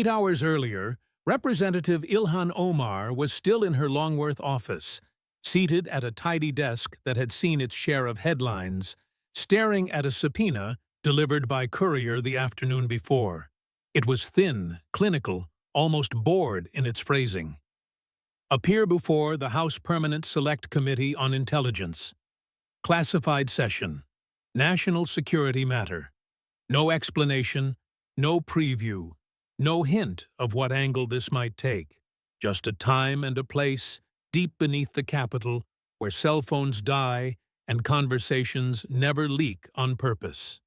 8 hours earlier, Representative Ilhan Omar was still in her Longworth office, seated at a tidy desk that had seen its share of headlines, staring at a subpoena delivered by courier the afternoon before. It was thin, clinical, almost bored in its phrasing. Appear before the House Permanent Select Committee on Intelligence. Classified session. National security matter. No explanation, no preview, no hint of what angle this might take. Just a time and a place deep beneath the Capitol where cell phones die and conversations never leak on purpose.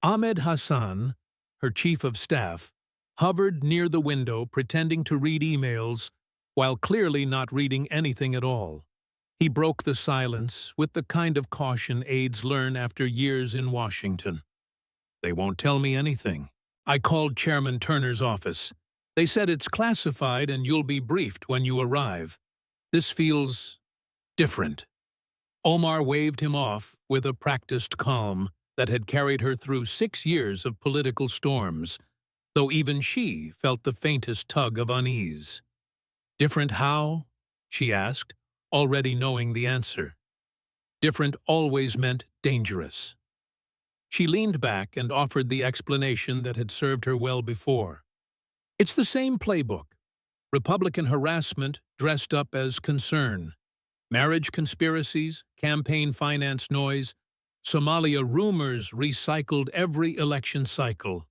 Ahmed Hassan, her chief of staff, hovered near the window pretending to read emails while clearly not reading anything at all. He broke the silence with the kind of caution aides learn after years in Washington. They won't tell me anything. I called Chairman Turner's office. They said it's classified and you'll be briefed when you arrive. This feels different. Omar waved him off with a practiced calm that had carried her through 6 years of political storms, though even she felt the faintest tug of unease. Different how? She asked, already knowing the answer. Different always meant dangerous. She leaned back and offered the explanation that had served her well before. It's the same playbook. Republican harassment dressed up as concern. Marriage conspiracies, campaign finance noise, Somalia rumors recycled every election cycle.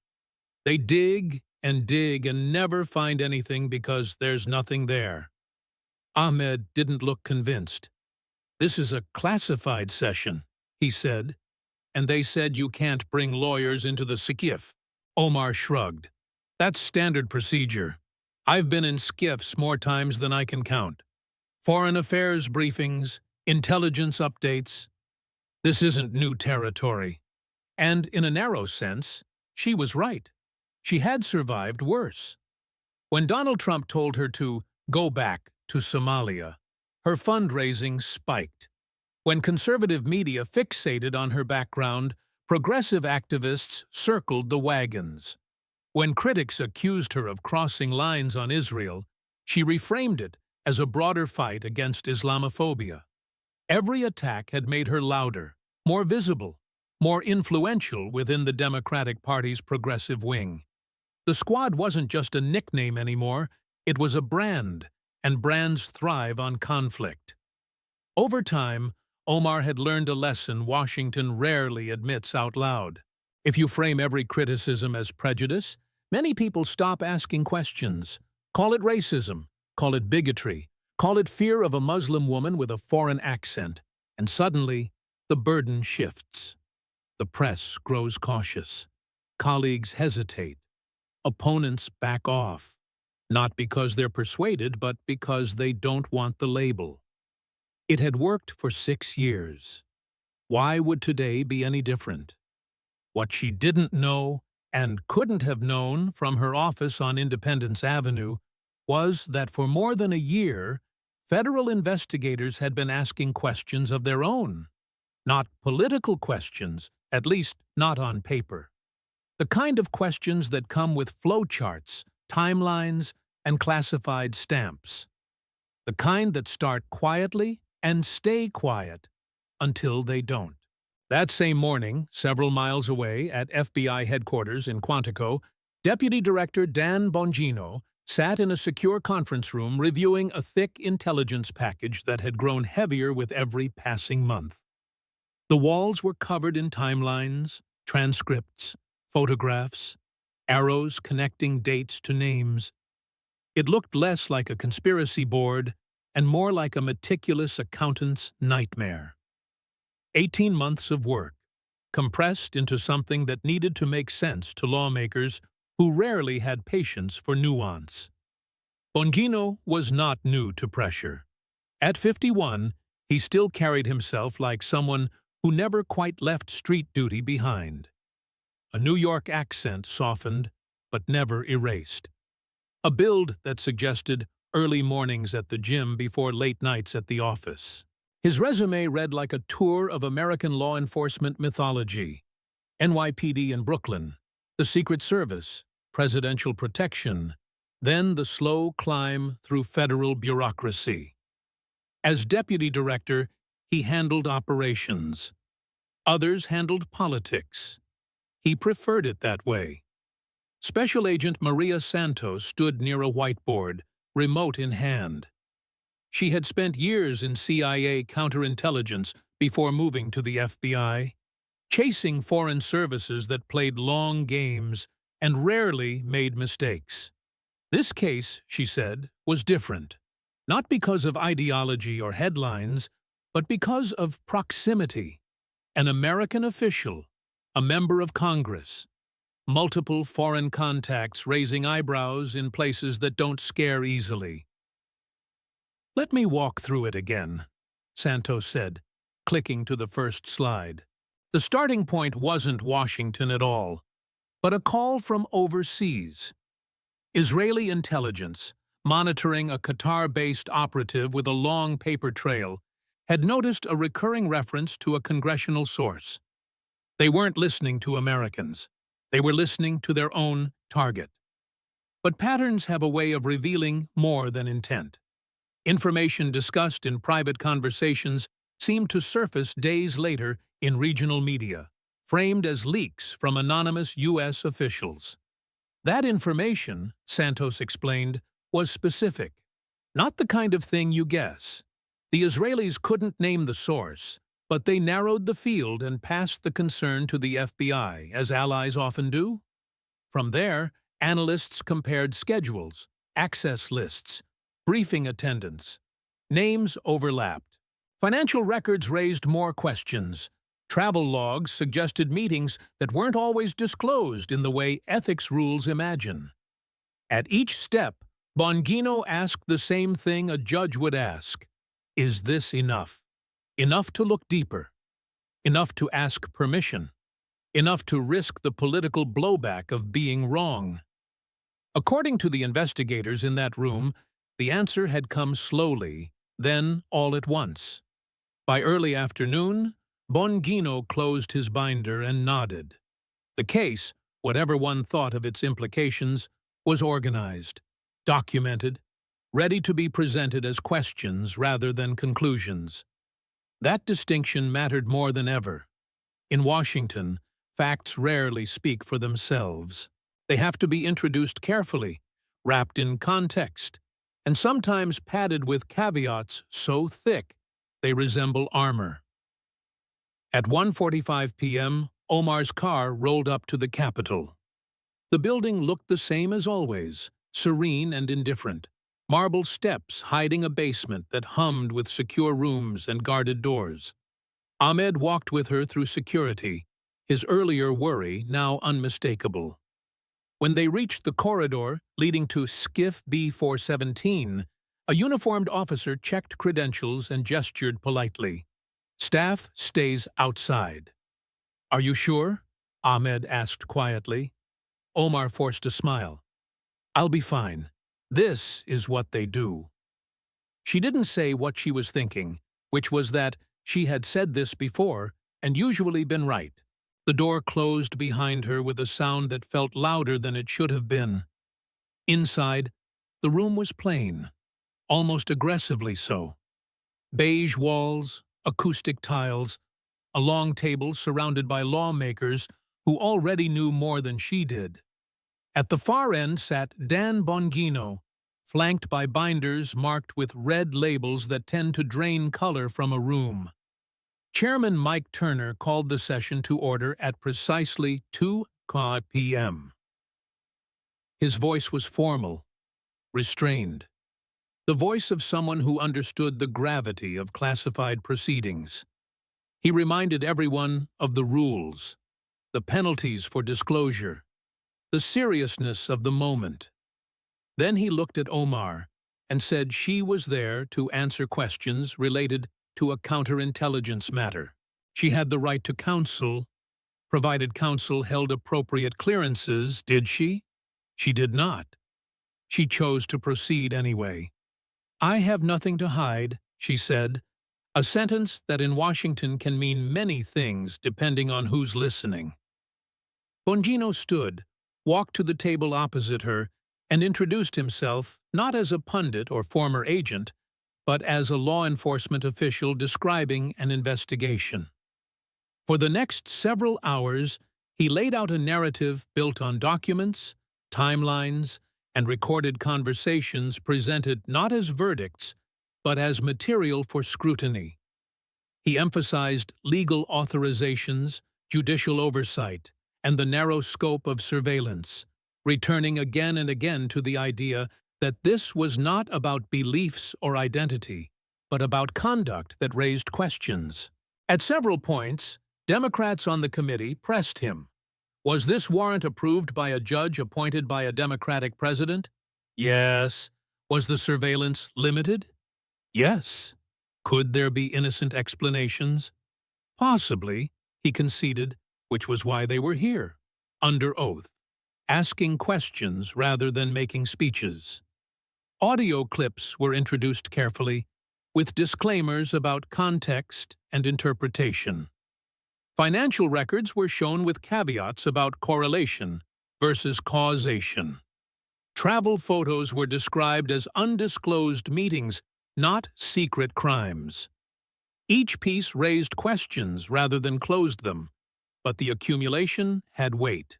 They dig and never find anything because there's nothing there. Ahmed didn't look convinced. This is a classified session, he said, and they said you can't bring lawyers into the SCIF. Omar shrugged. That's standard procedure. I've been in SCIFs more times than I can count. Foreign affairs briefings, intelligence updates. This isn't new territory. And in a narrow sense, she was right. She had survived worse. When Donald Trump told her to go back to Somalia, her fundraising spiked. When conservative media fixated on her background, progressive activists circled the wagons. When critics accused her of crossing lines on Israel, she reframed it as a broader fight against Islamophobia. Every attack had made her louder, more visible, more influential within the Democratic Party's progressive wing. The Squad wasn't just a nickname anymore, it was a brand, and brands thrive on conflict. Over time, Omar had learned a lesson Washington rarely admits out loud. If you frame every criticism as prejudice, many people stop asking questions. Call it racism, call it bigotry, call it fear of a Muslim woman with a foreign accent, and suddenly, the burden shifts. The press grows cautious. Colleagues hesitate. Opponents back off. Not because they're persuaded, but because they don't want the label. It had worked for 6 years. Why would today be any different? What she didn't know and couldn't have known from her office on Independence Avenue was that for more than a year, federal investigators had been asking questions of their own. Not political questions, at least not on paper. The kind of questions that come with flowcharts, timelines, and classified stamps. The kind that start quietly and stay quiet until they don't. That same morning, several miles away at FBI headquarters in Quantico, Deputy Director Dan Bongino sat in a secure conference room reviewing a thick intelligence package that had grown heavier with every passing month. The walls were covered in timelines, transcripts, photographs, arrows connecting dates to names. It looked less like a conspiracy board and more like a meticulous accountant's nightmare. 18 months of work, compressed into something that needed to make sense to lawmakers who rarely had patience for nuance. Bongino was not new to pressure. At 51, he still carried himself like someone who never quite left street duty behind. A New York accent softened, but never erased. A build that suggested early mornings at the gym before late nights at the office. His resume read like a tour of American law enforcement mythology. NYPD in Brooklyn, the Secret Service, presidential protection, then the slow climb through federal bureaucracy. As deputy director, he handled operations. Others handled politics. He preferred it that way. Special Agent Maria Santos stood near a whiteboard, remote in hand. She had spent years in CIA counterintelligence before moving to the FBI, chasing foreign services that played long games and rarely made mistakes. This case, she said, was different, not because of ideology or headlines, but because of proximity. An American official, a member of Congress, multiple foreign contacts raising eyebrows in places that don't scare easily. "Let me walk through it again," Santos said, clicking to the first slide. The starting point wasn't Washington at all, but a call from overseas. Israeli intelligence, monitoring a Qatar-based operative with a long paper trail, had noticed a recurring reference to a congressional source. They weren't listening to Americans. They were listening to their own target. But patterns have a way of revealing more than intent. Information discussed in private conversations seemed to surface days later in regional media, framed as leaks from anonymous U.S. officials. That information, Santos explained, was specific, not the kind of thing you guess. The Israelis couldn't name the source, but they narrowed the field and passed the concern to the FBI, as allies often do. From there, analysts compared schedules, access lists, briefing attendance. Names overlapped. Financial records raised more questions. Travel logs suggested meetings that weren't always disclosed in the way ethics rules imagine. At each step, Bongino asked the same thing a judge would ask: is this enough? Enough to look deeper? Enough to ask permission? Enough to risk the political blowback of being wrong? According to the investigators in that room, the answer had come slowly, then all at once. By early afternoon, Bongino closed his binder and nodded. The case, whatever one thought of its implications, was organized, documented, ready to be presented as questions rather than conclusions. That distinction mattered more than ever. In Washington, facts rarely speak for themselves. They have to be introduced carefully, wrapped in context, and sometimes padded with caveats so thick they resemble armor. At 1:45 p.m., Omar's car rolled up to the Capitol. The building looked the same as always, serene and indifferent. Marble steps hiding a basement that hummed with secure rooms and guarded doors. Ahmed walked with her through security, his earlier worry now unmistakable. When they reached the corridor leading to SCIF B417, a uniformed officer checked credentials and gestured politely. "Staff stays outside." "Are you sure?" Ahmed asked quietly. Omar forced a smile. "I'll be fine. This is what they do." She didn't say what she was thinking, which was that she had said this before and usually been right. The door closed behind her with a sound that felt louder than it should have been. Inside, the room was plain, almost aggressively so. Beige walls, acoustic tiles, a long table surrounded by lawmakers who already knew more than she did. At the far end sat Dan Bongino, flanked by binders marked with red labels that tend to drain color from a room. Chairman Mike Turner called the session to order at precisely 2 p.m. His voice was formal, restrained, the voice of someone who understood the gravity of classified proceedings. He reminded everyone of the rules, the penalties for disclosure, the seriousness of the moment. Then he looked at Omar and said she was there to answer questions related to a counterintelligence matter. She had the right to counsel, provided counsel held appropriate clearances, did she? She did not. She chose to proceed anyway. "I have nothing to hide," she said, a sentence that in Washington can mean many things depending on who's listening. Bongino stood, walked to the table opposite her and introduced himself not as a pundit or former agent, but as a law enforcement official describing an investigation. For the next several hours, he laid out a narrative built on documents, timelines, and recorded conversations presented not as verdicts, but as material for scrutiny. He emphasized legal authorizations, judicial oversight, and the narrow scope of surveillance, returning again and again to the idea that this was not about beliefs or identity, but about conduct that raised questions. At several points, Democrats on the committee pressed him. Was this warrant approved by a judge appointed by a Democratic president? Yes. Was the surveillance limited? Yes. Could there be innocent explanations? Possibly, he conceded, which was why they were here, under oath, asking questions rather than making speeches. Audio clips were introduced carefully, with disclaimers about context and interpretation. Financial records were shown with caveats about correlation versus causation. Travel photos were described as undisclosed meetings, not secret crimes. Each piece raised questions rather than closed them, but the accumulation had weight.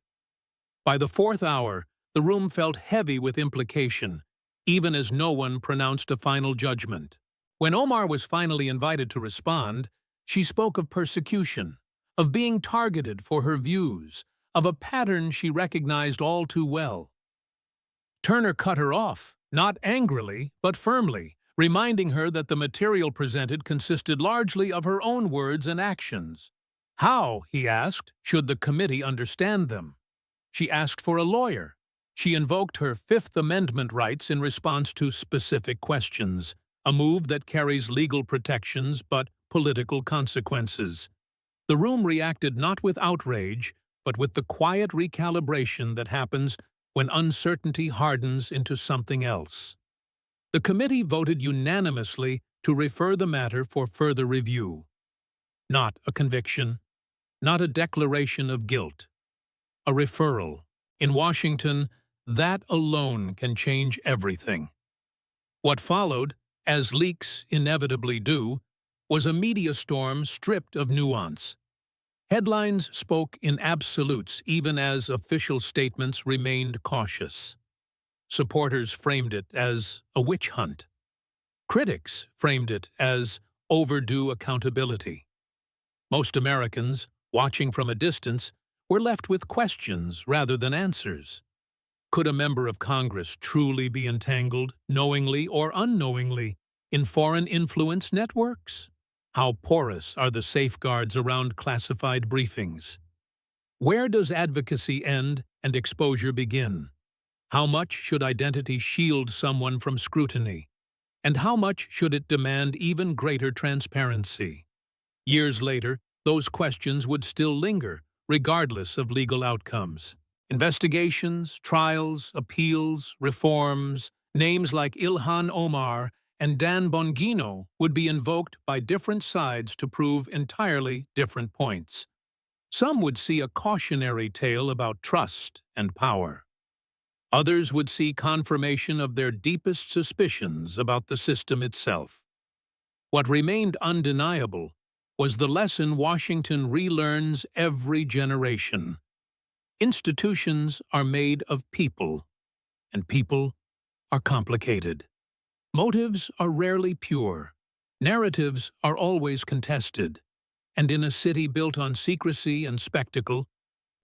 By the fourth hour, the room felt heavy with implication, even as no one pronounced a final judgment. When Omar was finally invited to respond, she spoke of persecution, of being targeted for her views, of a pattern she recognized all too well. Turner cut her off, not angrily, but firmly, reminding her that the material presented consisted largely of her own words and actions. How, he asked, should the committee understand them? She asked for a lawyer. She invoked her Fifth Amendment rights in response to specific questions, a move that carries legal protections but political consequences. The room reacted not with outrage, but with the quiet recalibration that happens when uncertainty hardens into something else. The committee voted unanimously to refer the matter for further review. Not a conviction, not a declaration of guilt. A referral. In Washington, that alone can change everything. What followed, as leaks inevitably do, was a media storm stripped of nuance. Headlines spoke in absolutes even as official statements remained cautious. Supporters framed it as a witch hunt. Critics framed it as overdue accountability. Most Americans, watching from a distance, were left with questions rather than answers. Could a member of Congress truly be entangled, knowingly or unknowingly, in foreign influence networks? How porous are the safeguards around classified briefings? Where does advocacy end and exposure begin? How much should identity shield someone from scrutiny? And how much should it demand even greater transparency? Years later, those questions would still linger, regardless of legal outcomes. Investigations, trials, appeals, reforms, names like Ilhan Omar and Dan Bongino would be invoked by different sides to prove entirely different points. Some would see a cautionary tale about trust and power. Others would see confirmation of their deepest suspicions about the system itself. What remained undeniable was the lesson Washington relearns every generation. Institutions are made of people, and people are complicated. Motives are rarely pure. Narratives are always contested. And in a city built on secrecy and spectacle,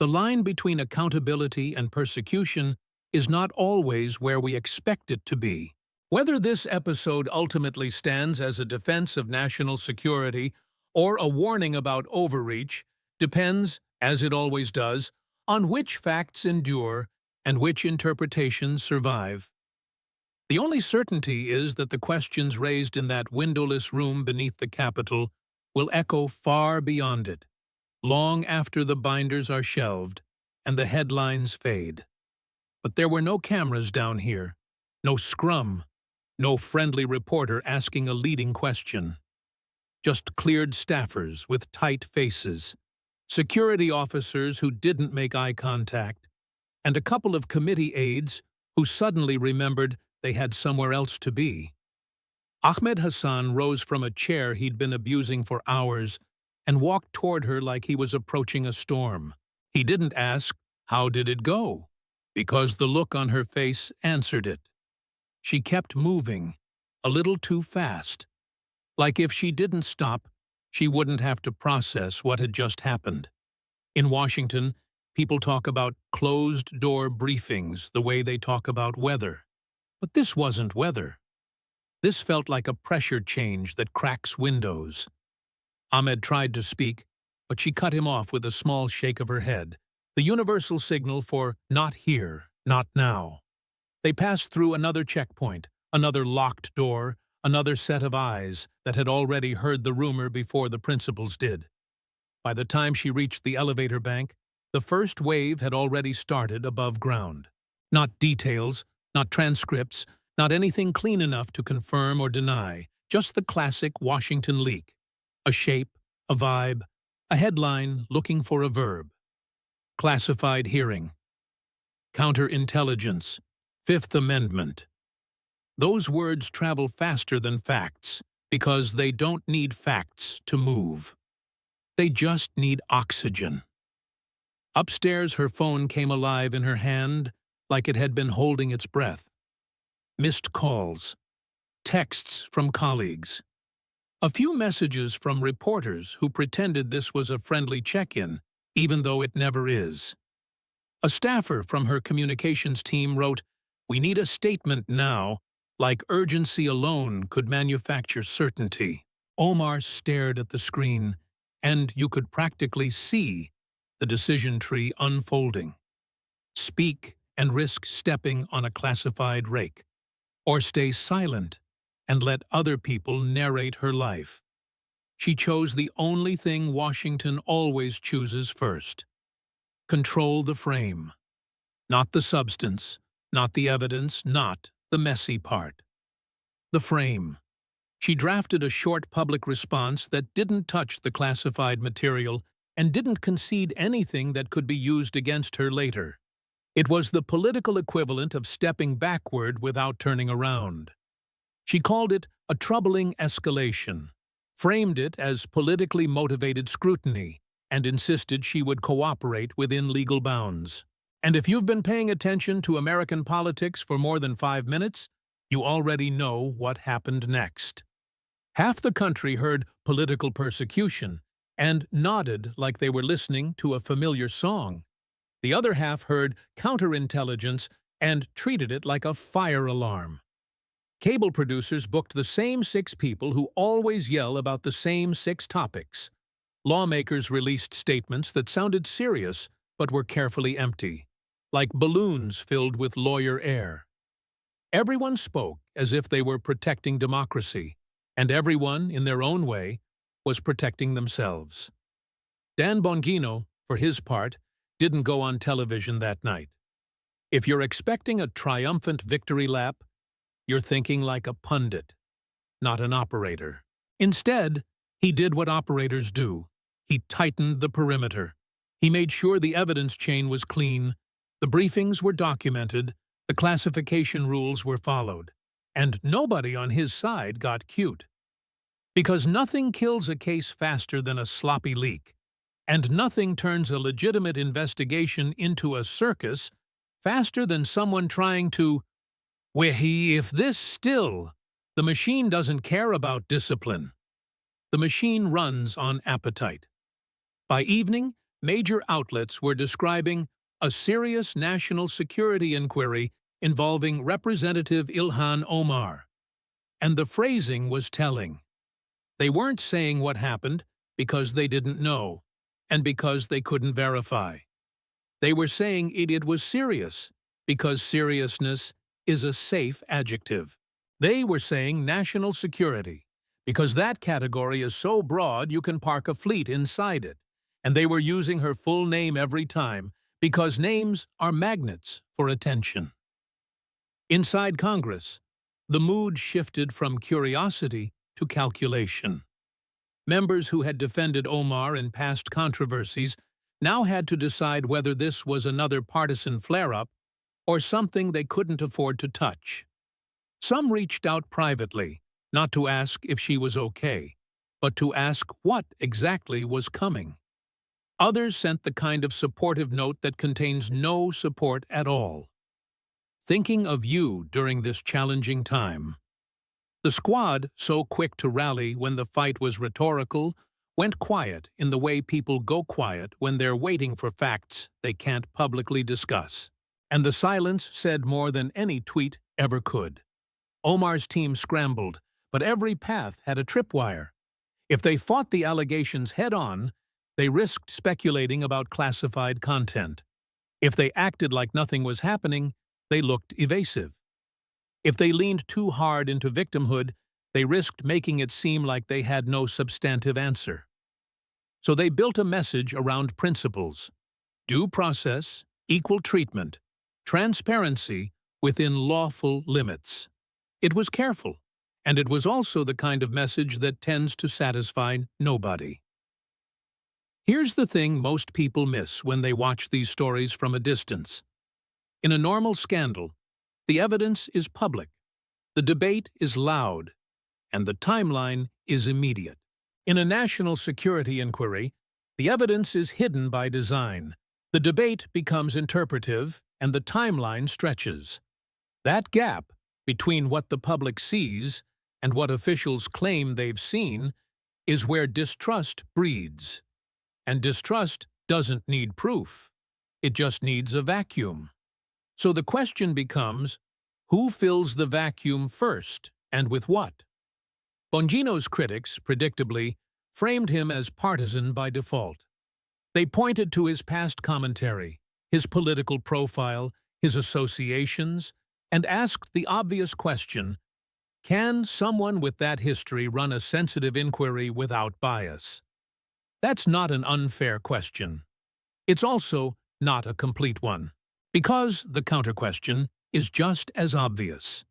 the line between accountability and persecution is not always where we expect it to be. Whether this episode ultimately stands as a defense of national security or a warning about overreach depends, as it always does, on which facts endure and which interpretations survive. The only certainty is that the questions raised in that windowless room beneath the Capitol will echo far beyond it, long after the binders are shelved and the headlines fade. But there were no cameras down here, no scrum, no friendly reporter asking a leading question. Just cleared staffers with tight faces, security officers who didn't make eye contact, and a couple of committee aides who suddenly remembered they had somewhere else to be. Ahmed Hassan rose from a chair he'd been abusing for hours and walked toward her like he was approaching a storm. He didn't ask, "How did it go?" because the look on her face answered it. She kept moving, a little too fast. Like if she didn't stop, she wouldn't have to process what had just happened. In Washington, people talk about closed-door briefings the way they talk about weather. But this wasn't weather. This felt like a pressure change that cracks windows. Ahmed tried to speak, but she cut him off with a small shake of her head, the universal signal for not here, not now. They passed through another checkpoint, another locked door, another set of eyes that had already heard the rumor before the principals did. By the time she reached the elevator bank, the first wave had already started above ground. Not details, not transcripts, not anything clean enough to confirm or deny, just the classic Washington leak. A shape, a vibe, a headline looking for a verb. Classified hearing. Counterintelligence. Fifth Amendment. Those words travel faster than facts because they don't need facts to move. They just need oxygen. Upstairs, her phone came alive in her hand like it had been holding its breath. Missed calls. Texts from colleagues. A few messages from reporters who pretended this was a friendly check-in, even though it never is. A staffer from her communications team wrote, "We need a statement now," like urgency alone could manufacture certainty. Omar stared at the screen, and you could practically see the decision tree unfolding. Speak and risk stepping on a classified rake, or stay silent and let other people narrate her life. She chose the only thing Washington always chooses first. Control the frame. Not the substance, not the evidence, not the messy part. The frame. She drafted a short public response that didn't touch the classified material and didn't concede anything that could be used against her later. It was the political equivalent of stepping backward without turning around. She called it a troubling escalation, framed it as politically motivated scrutiny, and insisted she would cooperate within legal bounds. And if you've been paying attention to American politics for more than 5 minutes, you already know what happened next. Half the country heard political persecution and nodded like they were listening to a familiar song. The other half heard counterintelligence and treated it like a fire alarm. Cable producers booked the same 6 people who always yell about the same 6 topics. Lawmakers released statements that sounded serious but were carefully empty, like balloons filled with lawyer air. Everyone spoke as if they were protecting democracy, and everyone, in their own way, was protecting themselves. Dan Bongino, for his part, didn't go on television that night. If you're expecting a triumphant victory lap, you're thinking like a pundit, not an operator. Instead, he did what operators do. He tightened the perimeter. He made sure the evidence chain was clean, the briefings were documented, the classification rules were followed, and nobody on his side got cute. Because nothing kills a case faster than a sloppy leak, and nothing turns a legitimate investigation into a circus faster than someone trying to, if this still, the machine doesn't care about discipline. The machine runs on appetite. By evening, major outlets were describing a serious national security inquiry involving Representative Ilhan Omar. And the phrasing was telling. They weren't saying what happened because they didn't know, and because they couldn't verify. They were saying it was serious, because seriousness is a safe adjective. They were saying national security, because that category is so broad you can park a fleet inside it. And they were using her full name every time, because names are magnets for attention. Inside Congress, the mood shifted from curiosity to calculation. Members who had defended Omar in past controversies now had to decide whether this was another partisan flare-up or something they couldn't afford to touch. Some reached out privately, not to ask if she was okay, but to ask what exactly was coming. Others sent the kind of supportive note that contains no support at all. Thinking of you during this challenging time. The squad, so quick to rally when the fight was rhetorical, went quiet in the way people go quiet when they're waiting for facts they can't publicly discuss. And the silence said more than any tweet ever could. Omar's team scrambled, but every path had a tripwire. If they fought the allegations head-on, they risked speculating about classified content. If they acted like nothing was happening, they looked evasive. If they leaned too hard into victimhood, they risked making it seem like they had no substantive answer. So they built a message around principles: due process, equal treatment, transparency within lawful limits. It was careful, and it was also the kind of message that tends to satisfy nobody. Here's the thing most people miss when they watch these stories from a distance. In a normal scandal, the evidence is public, the debate is loud, and the timeline is immediate. In a national security inquiry, the evidence is hidden by design. The debate becomes interpretive, and the timeline stretches. That gap between what the public sees and what officials claim they've seen is where distrust breeds. And distrust doesn't need proof. It just needs a vacuum. So the question becomes, who fills the vacuum first, and with what? Bongino's critics, predictably, framed him as partisan by default. They pointed to his past commentary, his political profile, his associations, and asked the obvious question, can someone with that history run a sensitive inquiry without bias? That's not an unfair question. It's also not a complete one, because the counter-question is just as obvious.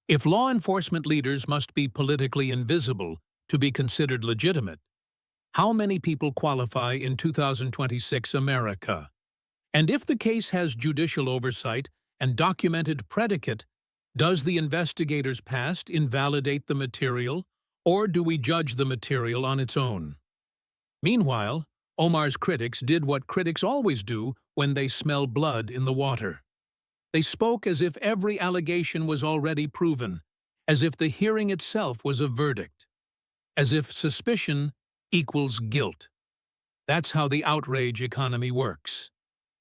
If law enforcement leaders must be politically invisible to be considered legitimate, how many people qualify in 2026 America? And if the case has judicial oversight and documented predicate, does the investigator's past invalidate the material, or do we judge the material on its own? Meanwhile, Omar's critics did what critics always do when they smell blood in the water. They spoke as if every allegation was already proven, as if the hearing itself was a verdict, as if suspicion equals guilt. That's how the outrage economy works.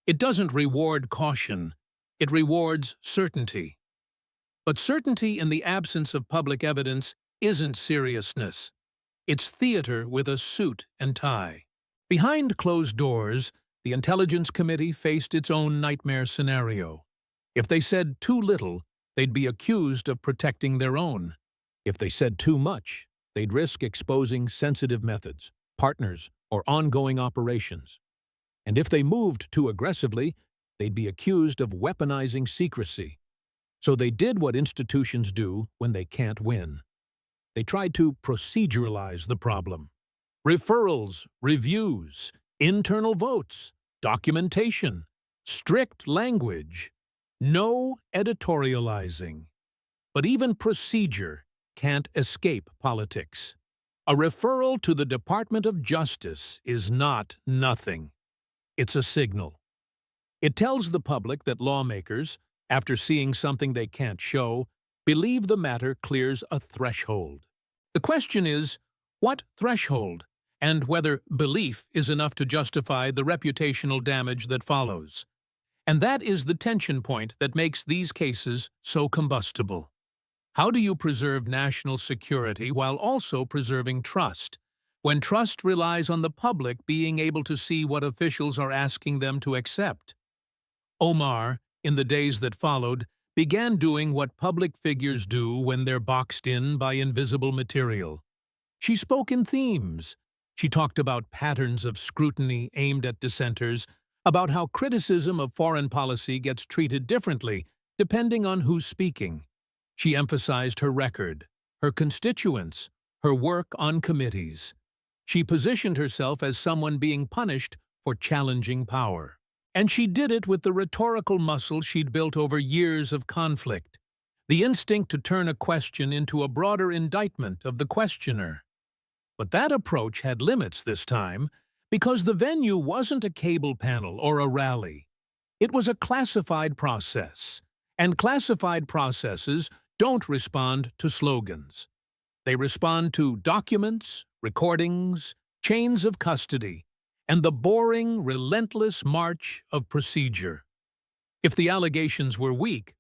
It doesn't reward caution, it rewards certainty. But certainty in the absence of public evidence isn't seriousness. It's theater with a suit and tie. Behind closed doors, the Intelligence Committee faced its own nightmare scenario. If they said too little, they'd be accused of protecting their own. If they said too much, they'd risk exposing sensitive methods, partners, or ongoing operations. And if they moved too aggressively, they'd be accused of weaponizing secrecy. So they did what institutions do when they can't win. They tried to proceduralize the problem. Referrals, reviews, internal votes, documentation, strict language, no editorializing. But even procedure can't escape politics. A referral to the Department of Justice is not nothing. It's a signal. It tells the public that lawmakers, after seeing something they can't show, believe the matter clears a threshold. The question is, what threshold, and whether belief is enough to justify the reputational damage that follows. And that is the tension point that makes these cases so combustible. How do you preserve national security while also preserving trust, when trust relies on the public being able to see what officials are asking them to accept? Omar, in the days that followed, began doing what public figures do when they're boxed in by invisible material. She spoke in themes. She talked about patterns of scrutiny aimed at dissenters, about how criticism of foreign policy gets treated differently depending on who's speaking. She emphasized her record, her constituents, her work on committees. She positioned herself as someone being punished for challenging power. And she did it with the rhetorical muscle she'd built over years of conflict, the instinct to turn a question into a broader indictment of the questioner. But that approach had limits this time, because the venue wasn't a cable panel or a rally. It was a classified process, and classified processes don't respond to slogans. They respond to documents, recordings, chains of custody, and the boring, relentless march of procedure. If the allegations were weak,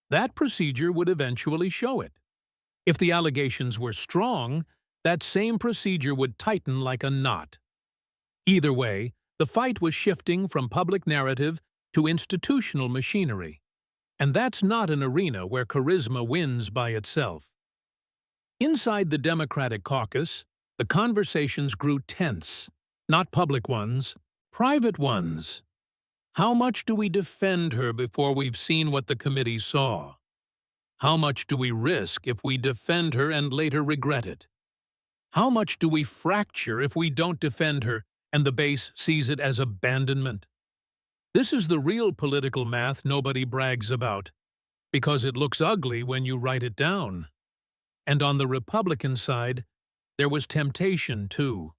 that procedure would eventually show it. If the allegations were strong, that same procedure would tighten like a knot. Either way, the fight was shifting from public narrative to institutional machinery. And that's not an arena where charisma wins by itself. Inside the Democratic caucus, the conversations grew tense. Not public ones, private ones. How much do we defend her before we've seen what the committee saw? How much do we risk if we defend her and later regret it? How much do we fracture if we don't defend her and the base sees it as abandonment? This is the real political math nobody brags about, because it looks ugly when you write it down. And on the Republican side, there was temptation too.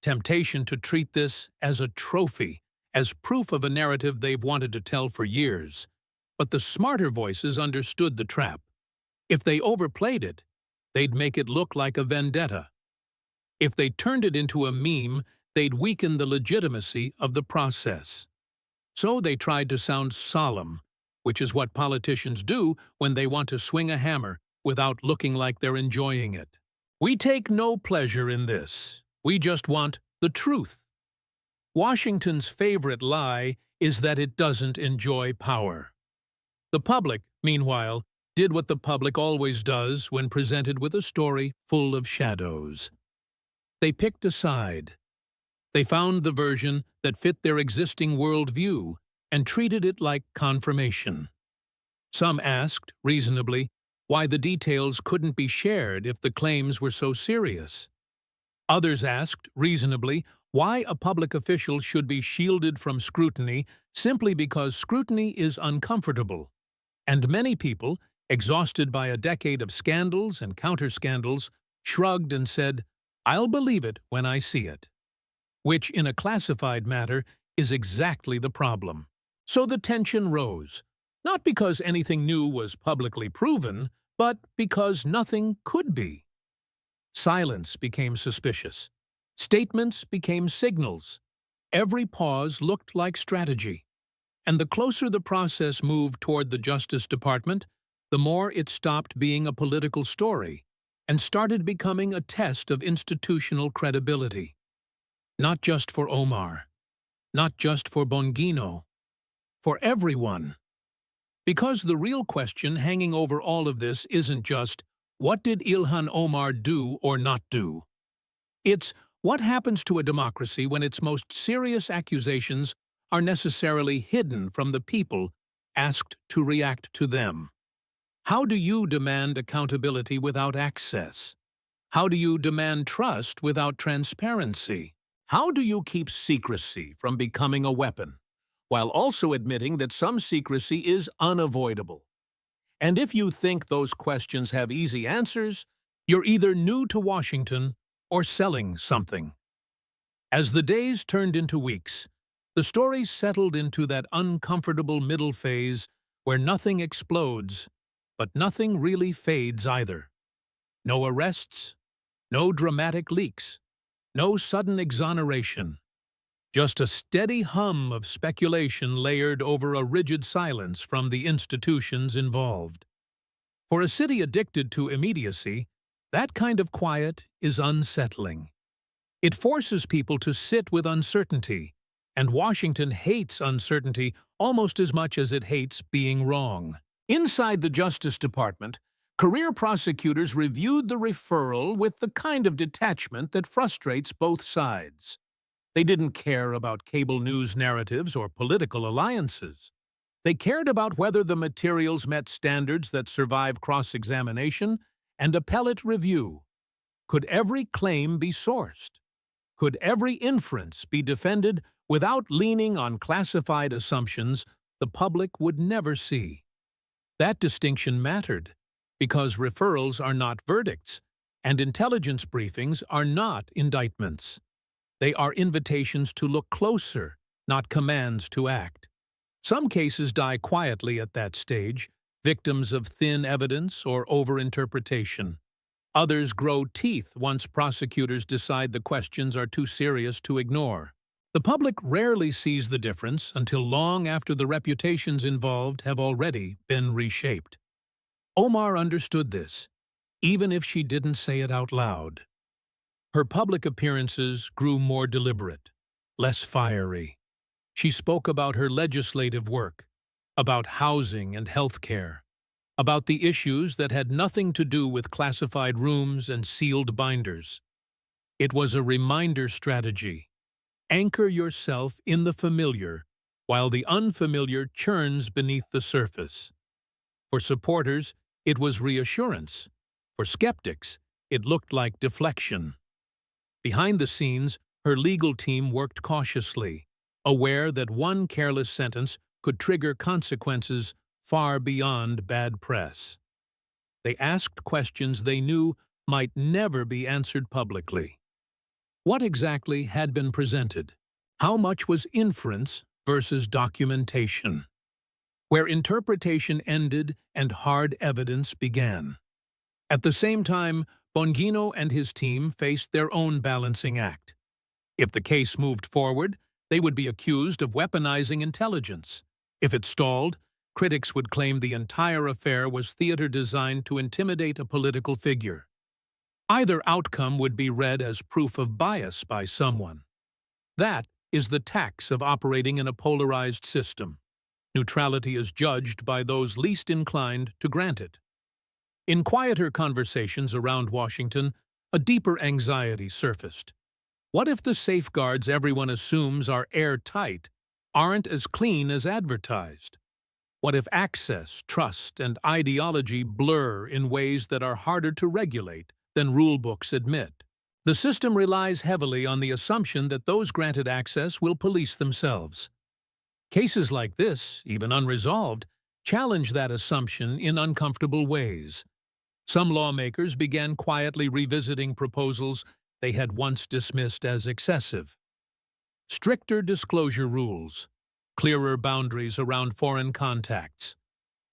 Temptation to treat this as a trophy, as proof of a narrative they've wanted to tell for years. But the smarter voices understood the trap. If they overplayed it, they'd make it look like a vendetta. If they turned it into a meme, they'd weaken the legitimacy of the process. So they tried to sound solemn, which is what politicians do when they want to swing a hammer without looking like they're enjoying it. We take no pleasure in this. We just want the truth. Washington's favorite lie is that it doesn't enjoy power. The public, meanwhile, did what the public always does when presented with a story full of shadows. They picked a side. They found the version that fit their existing worldview and treated it like confirmation. Some asked, reasonably, why the details couldn't be shared if the claims were so serious. Others asked, reasonably, why a public official should be shielded from scrutiny simply because scrutiny is uncomfortable. And many people, exhausted by a decade of scandals and counter-scandals, shrugged and said, "I'll believe it when I see it." Which, in a classified matter, is exactly the problem. So the tension rose, not because anything new was publicly proven, but because nothing could be. Silence became suspicious. Statements became signals. Every pause looked like strategy. And the closer the process moved toward the Justice Department, the more it stopped being a political story and started becoming a test of institutional credibility. Not just for Omar, not just for Bongino, for everyone. Because the real question hanging over all of this isn't just, what did Ilhan Omar do or not do? It's, what happens to a democracy when its most serious accusations are necessarily hidden from the people asked to react to them? How do you demand accountability without access? How do you demand trust without transparency? How do you keep secrecy from becoming a weapon, while also admitting that some secrecy is unavoidable? And if you think those questions have easy answers, you're either new to Washington or selling something. As the days turned into weeks, the story settled into that uncomfortable middle phase where nothing explodes, but nothing really fades either. No arrests, no dramatic leaks, no sudden exoneration. Just a steady hum of speculation layered over a rigid silence from the institutions involved. For a city addicted to immediacy, that kind of quiet is unsettling. It forces people to sit with uncertainty, and Washington hates uncertainty almost as much as it hates being wrong. Inside the Justice Department, career prosecutors reviewed the referral with the kind of detachment that frustrates both sides. They didn't care about cable news narratives or political alliances. They cared about whether the materials met standards that survive cross-examination and appellate review. Could every claim be sourced? Could every inference be defended without leaning on classified assumptions the public would never see. That distinction mattered because referrals are not verdicts, and intelligence briefings are not indictments. They are invitations to look closer, not commands to act. Some cases die quietly at that stage, victims of thin evidence or overinterpretation. Others grow teeth once prosecutors decide the questions are too serious to ignore. The public rarely sees the difference until long after the reputations involved have already been reshaped. Omar understood this, even if she didn't say it out loud. Her public appearances grew more deliberate, less fiery. She spoke about her legislative work, about housing and health care, about the issues that had nothing to do with classified rooms and sealed binders. It was a reminder strategy. Anchor yourself in the familiar, while the unfamiliar churns beneath the surface. For supporters, it was reassurance. For skeptics, it looked like deflection. Behind the scenes, her legal team worked cautiously, aware that one careless sentence could trigger consequences far beyond bad press. They asked questions they knew might never be answered publicly. What exactly had been presented? How much was inference versus documentation? Where interpretation ended and hard evidence began. At the same time, Bongino and his team faced their own balancing act. If the case moved forward, they would be accused of weaponizing intelligence. If it stalled, critics would claim the entire affair was theater designed to intimidate a political figure. Either outcome would be read as proof of bias by someone. That is the tax of operating in a polarized system. Neutrality is judged by those least inclined to grant it. In quieter conversations around Washington, a deeper anxiety surfaced. What if the safeguards everyone assumes are airtight aren't as clean as advertised? What if access, trust, and ideology blur in ways that are harder to regulate than rulebooks admit? The system relies heavily on the assumption that those granted access will police themselves. Cases like this, even unresolved, challenge that assumption in uncomfortable ways. Some lawmakers began quietly revisiting proposals they had once dismissed as excessive. Stricter disclosure rules, clearer boundaries around foreign contacts,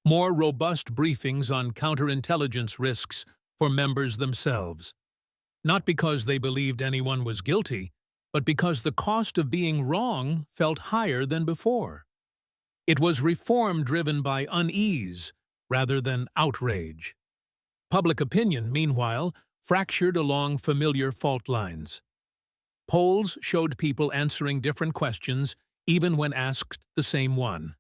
more robust briefings on counterintelligence risks for members themselves. Not because they believed anyone was guilty, but because the cost of being wrong felt higher than before. It was reform driven by unease rather than outrage. Public opinion, meanwhile, fractured along familiar fault lines. Polls showed people answering different questions even when asked the same one.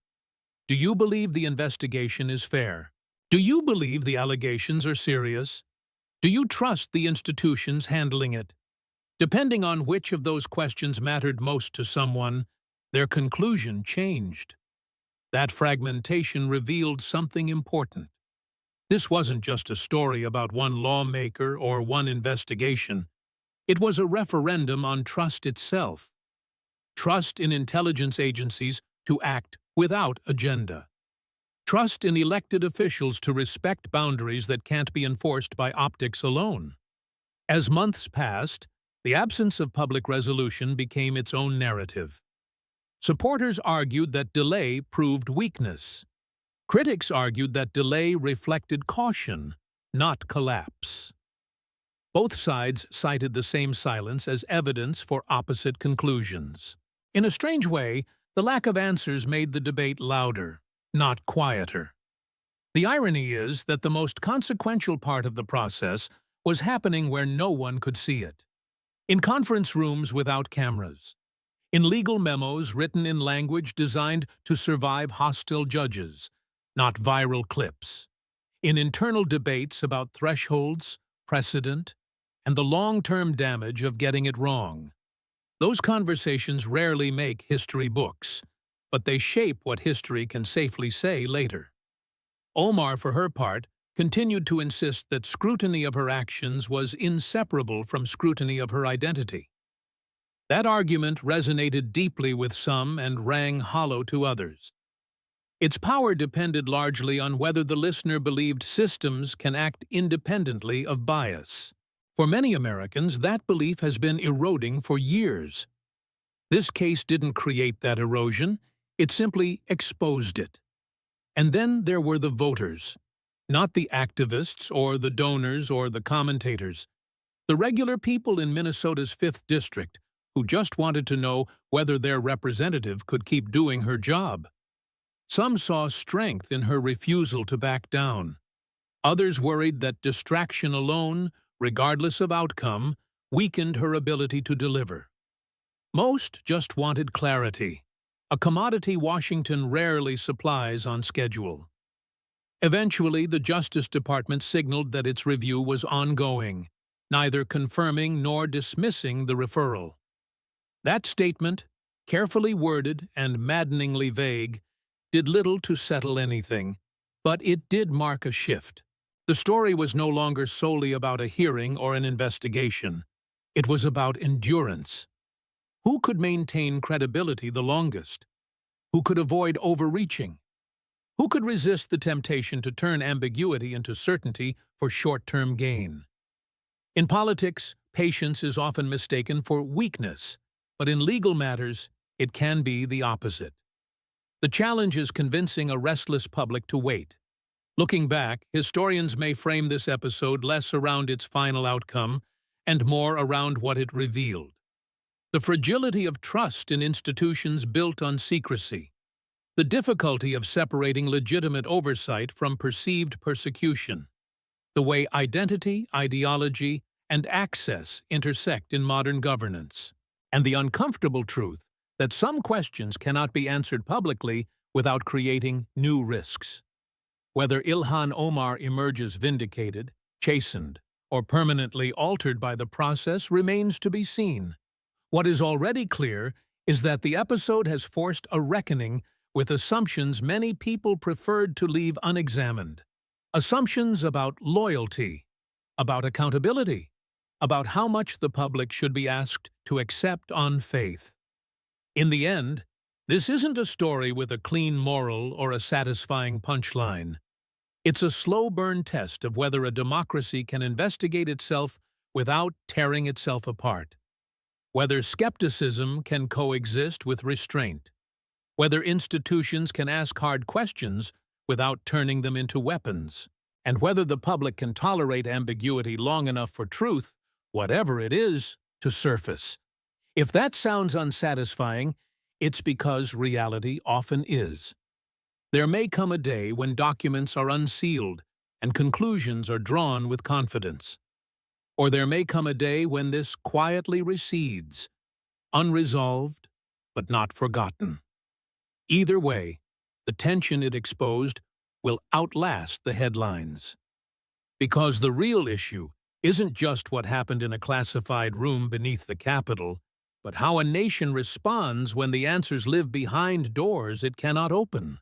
Do you believe the investigation is fair? Do you believe the allegations are serious? Do you trust the institutions handling it? Depending on which of those questions mattered most to someone, their conclusion changed. That fragmentation revealed something important. This wasn't just a story about one lawmaker or one investigation. It was a referendum on trust itself. Trust in intelligence agencies to act without agenda. Trust in elected officials to respect boundaries that can't be enforced by optics alone. As months passed, the absence of public resolution became its own narrative. Supporters argued that delay proved weakness. Critics argued that delay reflected caution, not collapse. Both sides cited the same silence as evidence for opposite conclusions. In a strange way, the lack of answers made the debate louder, not quieter. The irony is that the most consequential part of the process was happening where no one could see it. In conference rooms without cameras. In legal memos written in language designed to survive hostile judges, not viral clips. In internal debates about thresholds, precedent, and the long-term damage of getting it wrong. Those conversations rarely make history books, but they shape what history can safely say later. Omar, for her part, continued to insist that scrutiny of her actions was inseparable from scrutiny of her identity. That argument resonated deeply with some and rang hollow to others. Its power depended largely on whether the listener believed systems can act independently of bias. For many Americans, that belief has been eroding for years. This case didn't create that erosion, it simply exposed it. And then there were the voters, not the activists or the donors or the commentators. The regular people in Minnesota's 5th District who just wanted to know whether their representative could keep doing her job. Some saw strength in her refusal to back down. Others worried that distraction alone, regardless of outcome, weakened her ability to deliver. Most just wanted clarity, a commodity Washington rarely supplies on schedule. Eventually, the Justice Department signaled that its review was ongoing, neither confirming nor dismissing the referral. That statement, carefully worded and maddeningly vague, did little to settle anything, but it did mark a shift. The story was no longer solely about a hearing or an investigation. It was about endurance. Who could maintain credibility the longest? Who could avoid overreaching? Who could resist the temptation to turn ambiguity into certainty for short-term gain? In politics, patience is often mistaken for weakness, but in legal matters, it can be the opposite. The challenge is convincing a restless public to wait. Looking back, historians may frame this episode less around its final outcome and more around what it revealed. The fragility of trust in institutions built on secrecy. The difficulty of separating legitimate oversight from perceived persecution. The way identity, ideology, and access intersect in modern governance. And the uncomfortable truth that some questions cannot be answered publicly without creating new risks. Whether Ilhan Omar emerges vindicated, chastened, or permanently altered by the process remains to be seen. What is already clear is that the episode has forced a reckoning with assumptions many people preferred to leave unexamined. Assumptions about loyalty, about accountability, about how much the public should be asked to accept on faith. In the end, this isn't a story with a clean moral or a satisfying punchline. It's a slow-burn test of whether a democracy can investigate itself without tearing itself apart. Whether skepticism can coexist with restraint. Whether institutions can ask hard questions without turning them into weapons. And whether the public can tolerate ambiguity long enough for truth, whatever it is, to surface. If that sounds unsatisfying, it's because reality often is. There may come a day when documents are unsealed and conclusions are drawn with confidence. Or there may come a day when this quietly recedes, unresolved but not forgotten. Either way, the tension it exposed will outlast the headlines. Because the real issue isn't just what happened in a classified room beneath the Capitol, but how a nation responds when the answers live behind doors it cannot open.